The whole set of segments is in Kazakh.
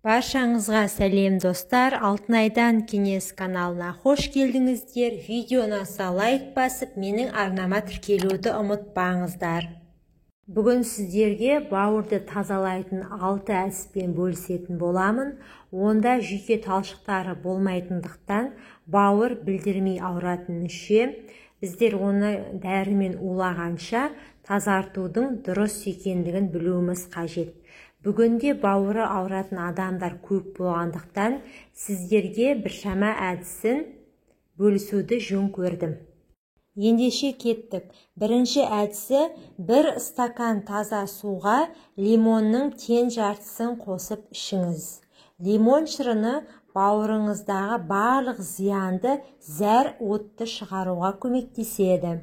Баршаңызға сәлем достар, Алтынайдан кеңес каналына қош келдіңіздер. Видеоны лайк басып, менің арнама тіркелуді ұмытпаңыздар. Бүгін сіздерге бауырды тазалайтын 6 әдіспен бөлісетін боламын. Онда жүйке талшықтары болмайтындықтан бауыр білдірмей ауыратын мүше. Біздер оны дәрімен улағанша тазартудың дұрыс екендігін білуіміз қажет. Бүгінде бауыры ауыратын адамдар көп болғандықтан сіздерге біршама әдісін бөлісуді жөн көрдім. Ендеше кеттік. Бірінші әдісі: 1 стакан таза суға лимонның тең жартысын қосып ішіңіз. Лимон шырыны бауырыңыздағы барлық зиянды зәр отты шығаруға көмектеседі.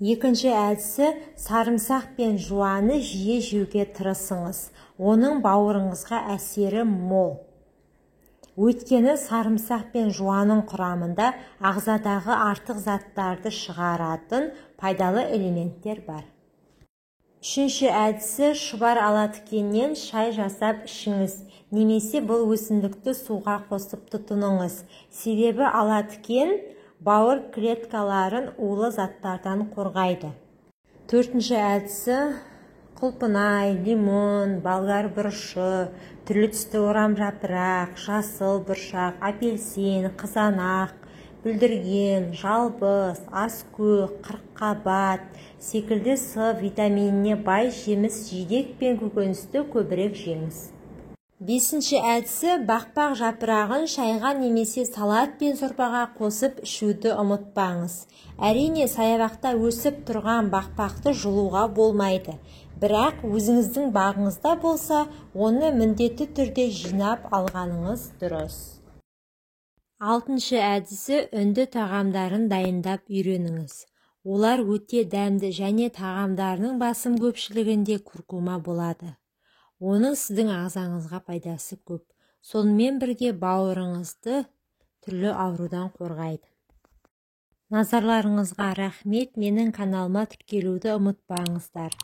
Екінші әдісі: сарымсақ пен жуаны жиі жеуге тырысыңыз. Оның бауырыңызға әсері мол. Өйткені сарымсақ пен жуаның құрамында ағзадағы артық заттарды шығаратын пайдалы элементтер бар. Үшінші әдісі: шұбар алатыкеннен шай жасап ішіңіз, немесе бұл өсімдікті суға қосып тұтыныңыз. Себебі алатыкен бауыр клеткаларын улы заттардан қорғайды. Төртінші әдісі: құлпынай, лимон, болгар бұрышы, түрлі түсті орам жапырақ, жасыл бұршақ, апельсин, қызанақ, бүлдірген, жалбыз, аскөк, қырыққабат секілді С витаминіне бай жеміс-жидек пен көкөністі көбірек жеңіз. Бесінші әдісі: бақпақ жапырағын шайға немесе салат пен сорпаға қосып ішуді ұмытпаңыз. Әрине, саябақта өсіп тұрған бақпақты жұлуға болмайды. Бірақ өзіңіздің бағыңызда болса, оны міндетті түрде жинап алғаныңыз дұрыс. Алтыншы әдісі: үнді тағамдарын дайындап үйреніңіз. Олар өте дәмді және тағамдарының басым көпшілігінде куркума болады. Оның сіздің ағзаңызға пайдасы көп. Сонымен бірге бауырыңызды түрлі аурудан қорғайды. Назарларыңызға рахмет. Менің каналыма тіркелуді ұмытпаңыздар.